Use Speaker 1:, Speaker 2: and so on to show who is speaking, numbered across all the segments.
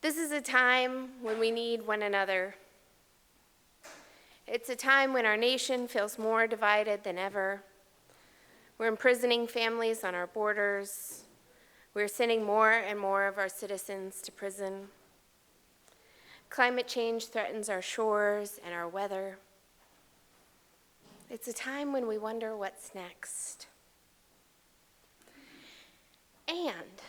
Speaker 1: This is a time when we need one another. It's a time when our nation feels more divided than ever. We're imprisoning families on our borders. We're sending more and more of our citizens to prison. Climate change threatens our shores and our weather. It's a time when we wonder what's next. And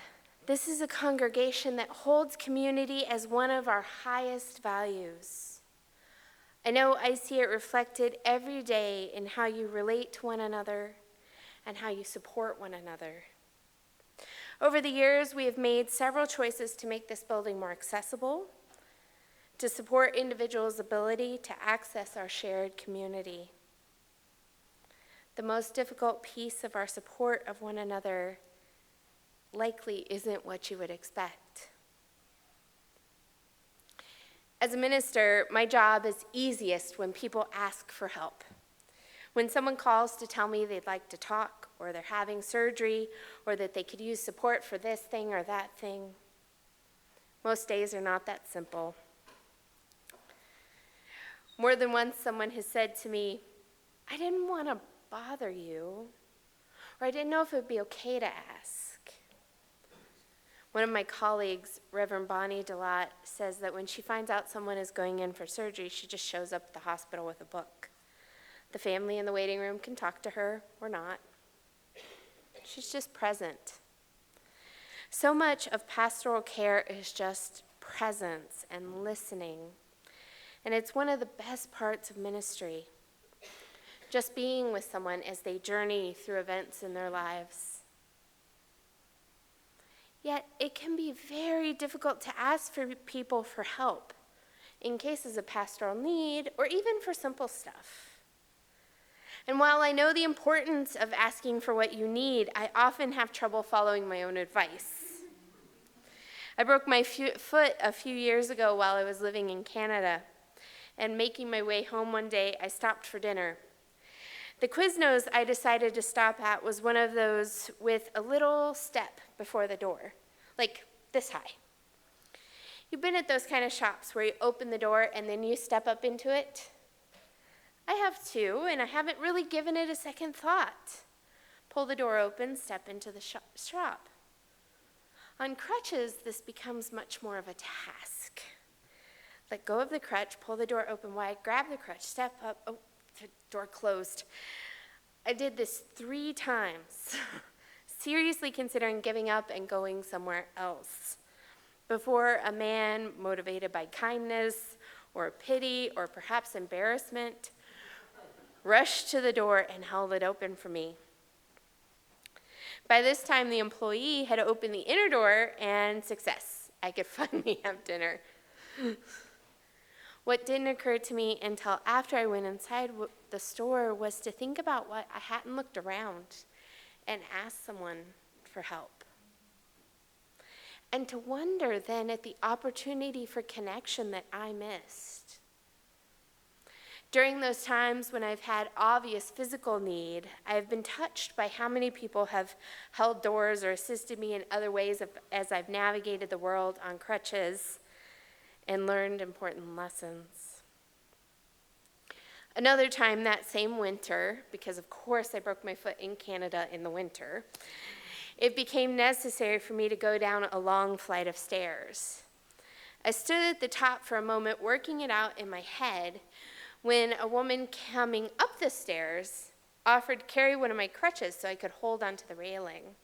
Speaker 1: this is a congregation that holds community as one of our highest values. I know I see it reflected every day in how you relate to one another and how you support one another. Over the years, we have made several choices to make this building more accessible, to support individuals' ability to access our shared community. The most difficult piece of our support of one another likely isn't what you would expect. As a minister, my job is easiest when people ask for help. When someone calls to tell me they'd like to talk, or they're having surgery, or that they could use support for this thing or that thing. Most days are not that simple. More than once, someone has said to me, "I didn't want to bother you," or "I didn't know if it would be okay to ask." One of my colleagues, Reverend Bonnie DeLotte, says that when she finds out someone is going in for surgery, she just shows up at the hospital with a book. The family in the waiting room can talk to her or not. She's just present. So much of pastoral care is just presence and listening. And it's one of the best parts of ministry. Just being with someone as they journey through events in their lives. Yet it can be very difficult to ask for people for help in cases of pastoral need or even for simple stuff. And while I know the importance of asking for what you need, I often have trouble following my own advice. I broke my foot a few years ago while I was living in Canada, and making my way home one day, I stopped for dinner. The Quiznos I decided to stop at was one of those with a little step before the door, like this high. You've been at those kind of shops where you open the door and then you step up into it? I have too, and I haven't really given it a second thought. Pull the door open, step into the shop. On crutches, this becomes much more of a task. Let go of the crutch, pull the door open wide, grab the crutch, step up, oh, the door closed. I did this 3 times, seriously considering giving up and going somewhere else, before a man motivated by kindness or pity or perhaps embarrassment rushed to the door and held it open for me. By this time, the employee had opened the inner door, and success. I could finally have dinner. What didn't occur to me until after I went inside the store was to think about what I hadn't looked around and asked someone for help. And to wonder then at the opportunity for connection that I missed. During those times when I've had obvious physical need, I've been touched by how many people have held doors or assisted me in other ways as I've navigated the world on crutches and learned important lessons. Another time that same winter, because of course I broke my foot in Canada in the winter, it became necessary for me to go down a long flight of stairs. I stood at the top for a moment, working it out in my head, when a woman coming up the stairs offered to carry one of my crutches so I could hold onto the railing.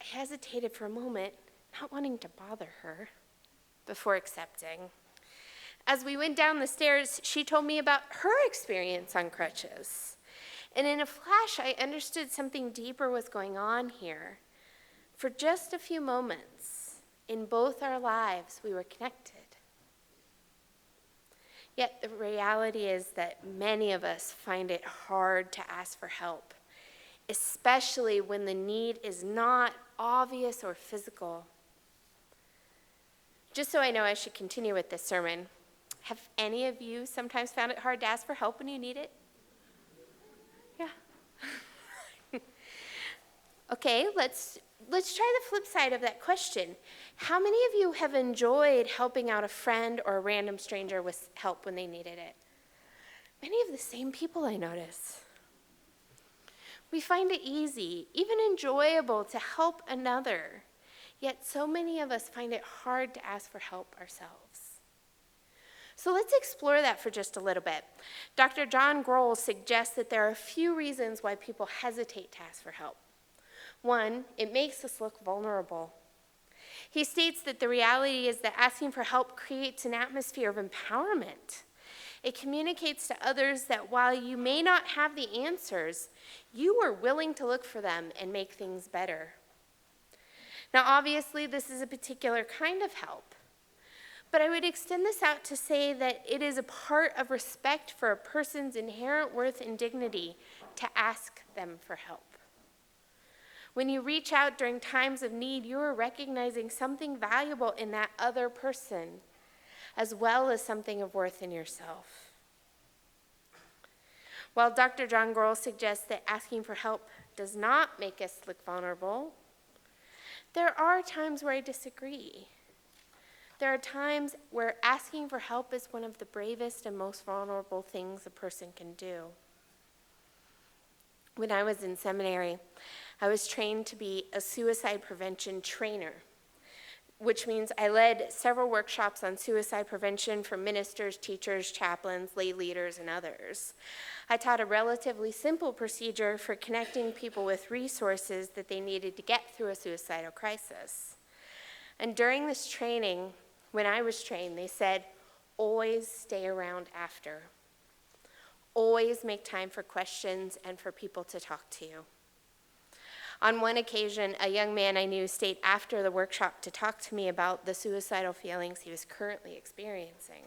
Speaker 1: I hesitated for a moment, not wanting to bother her, before accepting. As we went down the stairs, she told me about her experience on crutches. And in a flash, I understood something deeper was going on here. For just a few moments, in both our lives, we were connected. Yet the reality is that many of us find it hard to ask for help, especially when the need is not obvious or physical. Just so I know I should continue with this sermon, have any of you sometimes found it hard to ask for help when you need it? Yeah. Okay, let's let's try the flip side of that question. How many of you have enjoyed helping out a friend or a random stranger with help when they needed it? Many of the same people, I notice. We find it easy, even enjoyable, to help another, yet so many of us find it hard to ask for help ourselves. So let's explore that for just a little bit. Dr. John Grohl suggests that there are a few reasons why people hesitate to ask for help. One, it makes us look vulnerable. He states that the reality is that asking for help creates an atmosphere of empowerment. It communicates to others that while you may not have the answers, you are willing to look for them and make things better. Now, obviously, this is a particular kind of help, but I would extend this out to say that it is a part of respect for a person's inherent worth and dignity to ask them for help. When you reach out during times of need, you are recognizing something valuable in that other person, as well as something of worth in yourself. While Dr. John Grohl suggests that asking for help does not make us look vulnerable, there are times where I disagree. There are times where asking for help is one of the bravest and most vulnerable things a person can do. When I was in seminary, I was trained to be a suicide prevention trainer, which means I led several workshops on suicide prevention for ministers, teachers, chaplains, lay leaders, and others. I taught a relatively simple procedure for connecting people with resources that they needed to get through a suicidal crisis. And during this training, when I was trained, they said, always stay around after. Always make time for questions and for people to talk to you. On one occasion, a young man I knew stayed after the workshop to talk to me about the suicidal feelings he was currently experiencing.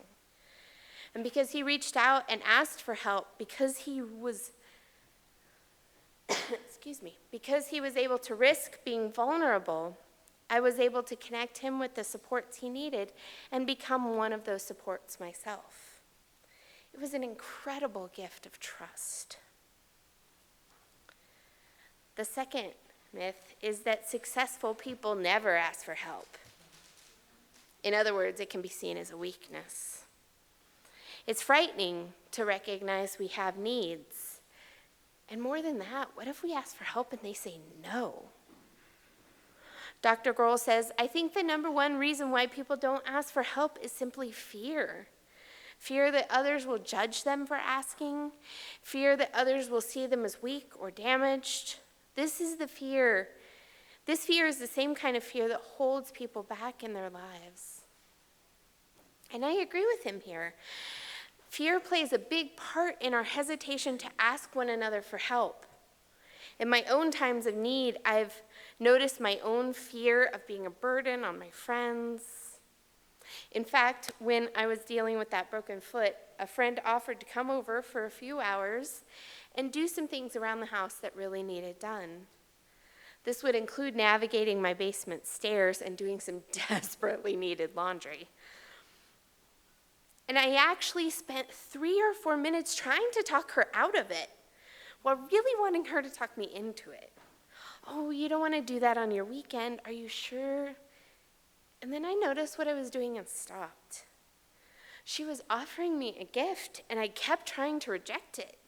Speaker 1: And because he reached out and asked for help, because he was because he was able to risk being vulnerable, I was able to connect him with the supports he needed and become one of those supports myself. It was an incredible gift of trust. The second myth is that successful people never ask for help. In other words, it can be seen as a weakness. It's frightening to recognize we have needs. And more than that, what if we ask for help and they say no? Dr. Grohl says, I think the number one reason why people don't ask for help is simply fear. Fear that others will judge them for asking. Fear that others will see them as weak or damaged. This is the fear. This fear is the same kind of fear that holds people back in their lives. And I agree with him here. Fear plays a big part in our hesitation to ask one another for help. In my own times of need, I've noticed my own fear of being a burden on my friends. In fact, when I was dealing with that broken foot, a friend offered to come over for a few hours and do some things around the house that really needed done. This would include navigating my basement stairs and doing some desperately needed laundry. And I actually spent 3 or 4 minutes trying to talk her out of it, while really wanting her to talk me into it. Oh, you don't want to do that on your weekend, are you sure? And then I noticed what I was doing and stopped. She was offering me a gift, and I kept trying to reject it.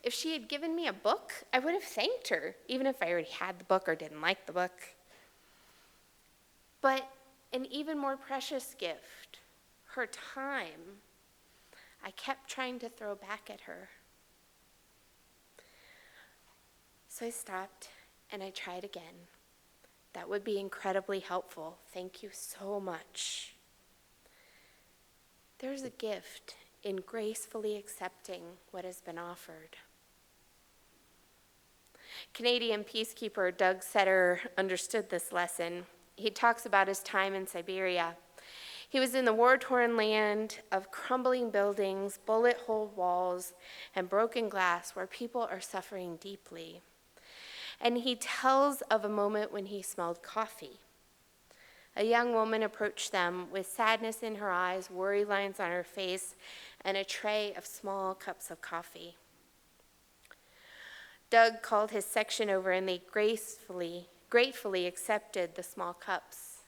Speaker 1: If she had given me a book, I would have thanked her, even if I already had the book or didn't like the book. But an even more precious gift, her time, I kept trying to throw back at her. So I stopped and I tried again. That would be incredibly helpful. Thank you so much. There's a gift in gracefully accepting what has been offered. Canadian peacekeeper Doug Setter understood this lesson. He talks about his time in Siberia. He was in the war-torn land of crumbling buildings, bullet-hole walls, and broken glass where people are suffering deeply. And he tells of a moment when he smelled coffee. A young woman approached them with sadness in her eyes, worry lines on her face, and a tray of small cups of coffee. Doug called his section over and they gracefully gratefully accepted the small cups.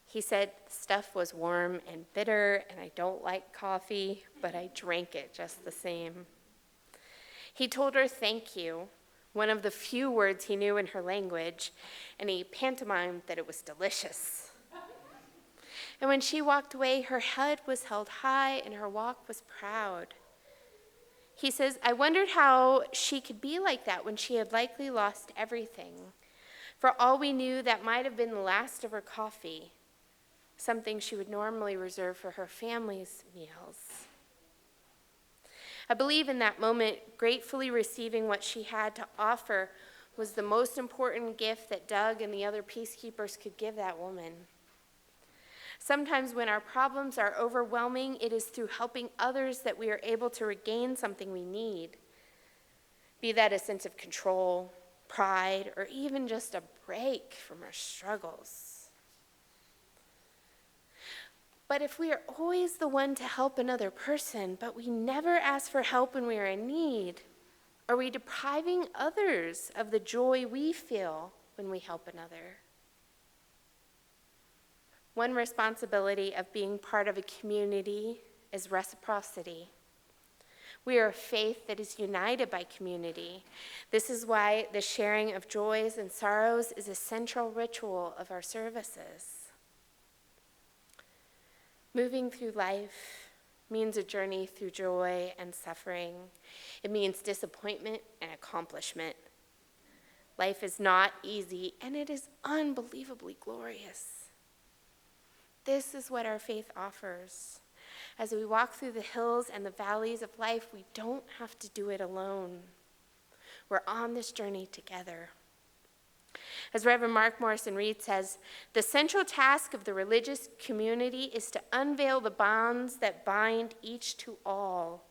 Speaker 1: He said, "The stuff was warm and bitter, and I don't like coffee, but I drank it just the same." He told her thank you, one of the few words he knew in her language, and he pantomimed that it was delicious. And when she walked away, her head was held high and her walk was proud. He says, "I wondered how she could be like that when she had likely lost everything. For all we knew, that might have been the last of her coffee, something she would normally reserve for her family's meals." I believe in that moment, gratefully receiving what she had to offer was the most important gift that Doug and the other peacekeepers could give that woman. Sometimes when our problems are overwhelming, it is through helping others that we are able to regain something we need, be that a sense of control, pride, or even just a break from our struggles. But if we are always the one to help another person, but we never ask for help when we are in need, are we depriving others of the joy we feel when we help another? One responsibility of being part of a community is reciprocity. We are a faith that is united by community. This is why the sharing of joys and sorrows is a central ritual of our services. Moving through life means a journey through joy and suffering. It means disappointment and accomplishment. Life is not easy, and it is unbelievably glorious. This is what our faith offers. As we walk through the hills and the valleys of life, we don't have to do it alone. We're on this journey together. As Reverend Mark Morrison Reed says, "The central task of the religious community is to unveil the bonds that bind each to all.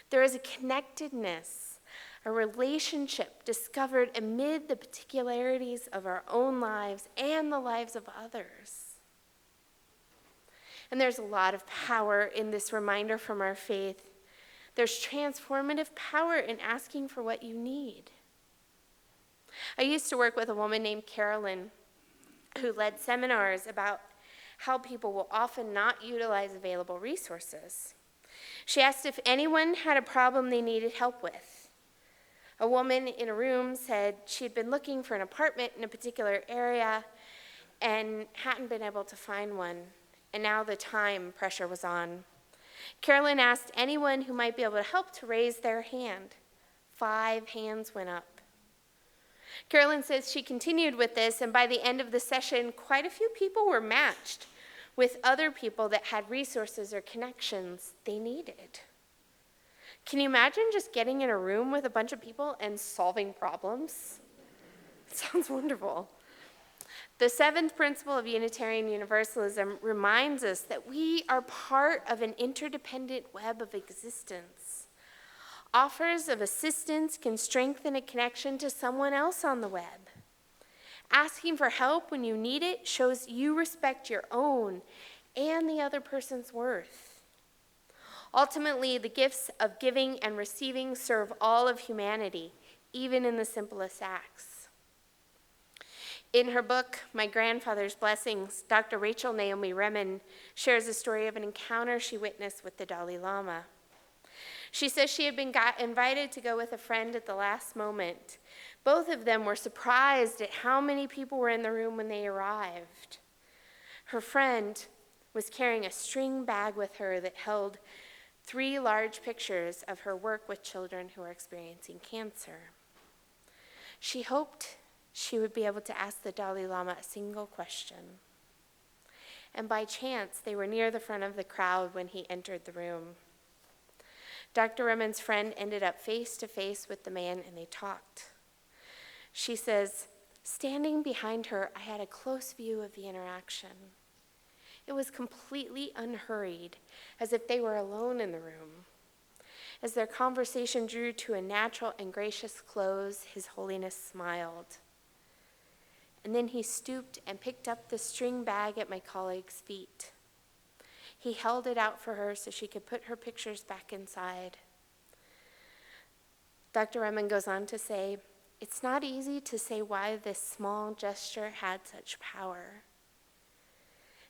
Speaker 1: There is a connectedness, a relationship discovered amid the particularities of our own lives and the lives of others." And there's a lot of power in this reminder from our faith. There's transformative power in asking for what you need. I used to work with a woman named Carolyn who led seminars about how people will often not utilize available resources. She asked if anyone had a problem they needed help with. A woman in a room said she'd been looking for an apartment in a particular area and hadn't been able to find one, and now the time pressure was on. Carolyn asked anyone who might be able to help to raise their hand. 5 hands went up. Carolyn says she continued with this, and by the end of the session, quite a few people were matched with other people that had resources or connections they needed. Can you imagine just getting in a room with a bunch of people and solving problems? It sounds wonderful. The 7th principle of Unitarian Universalism reminds us that we are part of an interdependent web of existence. Offers of assistance can strengthen a connection to someone else on the web. Asking for help when you need it shows you respect your own and the other person's worth. Ultimately, the gifts of giving and receiving serve all of humanity, even in the simplest acts. In her book, My Grandfather's Blessings, Dr. Rachel Naomi Remen shares a story of an encounter she witnessed with the Dalai Lama. She says she had been invited to go with a friend at the last moment. Both of them were surprised at how many people were in the room when they arrived. Her friend was carrying a string bag with her that held 3 large pictures of her work with children who are experiencing cancer. She hoped she would be able to ask the Dalai Lama a single question. And by chance, they were near the front of the crowd when he entered the room. Dr. Remen's friend ended up face to face with the man, and they talked. She says, standing behind her, I had a close view of the interaction. It was completely unhurried, as if they were alone in the room. As their conversation drew to a natural and gracious close, His Holiness smiled. And then he stooped and picked up the string bag at my colleague's feet. He held it out for her so she could put her pictures back inside. Dr. Remen goes on to say, It's not easy to say why this small gesture had such power.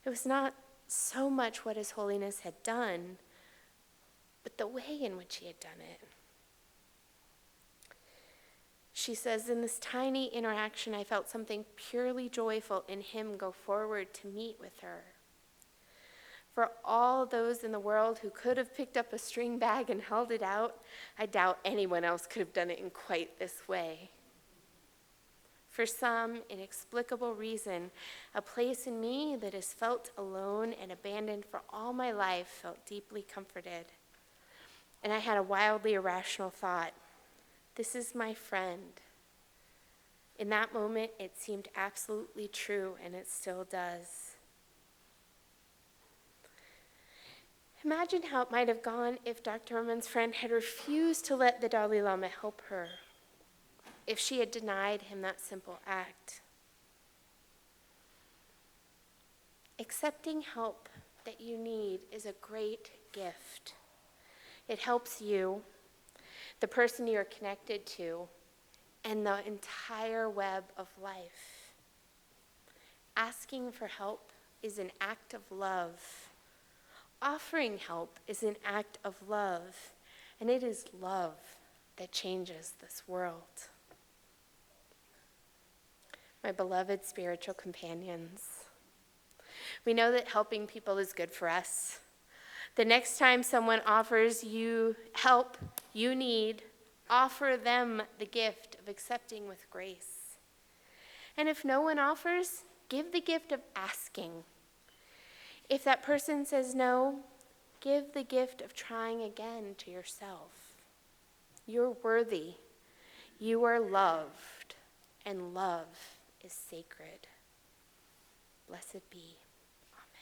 Speaker 1: It was not so much what His Holiness had done, but the way in which He had done it. She says, in this tiny interaction, I felt something purely joyful in Him go forward to meet with her. For all those in the world who could have picked up a string bag and held it out, I doubt anyone else could have done it in quite this way. For some inexplicable reason, a place in me that has felt alone and abandoned for all my life felt deeply comforted. And I had a wildly irrational thought. This is my friend. In that moment, it seemed absolutely true, and it still does. Imagine how it might have gone if Dr. Roman's friend had refused to let the Dalai Lama help her, if she had denied him that simple act. Accepting help that you need is a great gift. It helps you, the person you are connected to, and the entire web of life. Asking for help is an act of love. Offering help is an act of love, and it is love that changes this world. My beloved spiritual companions, we know that helping people is good for us. The next time someone offers you help you need, offer them the gift of accepting with grace. And if no one offers, give the gift of asking. If that person says no, give the gift of trying again to yourself. You're worthy. You are loved, and love is sacred. Blessed be.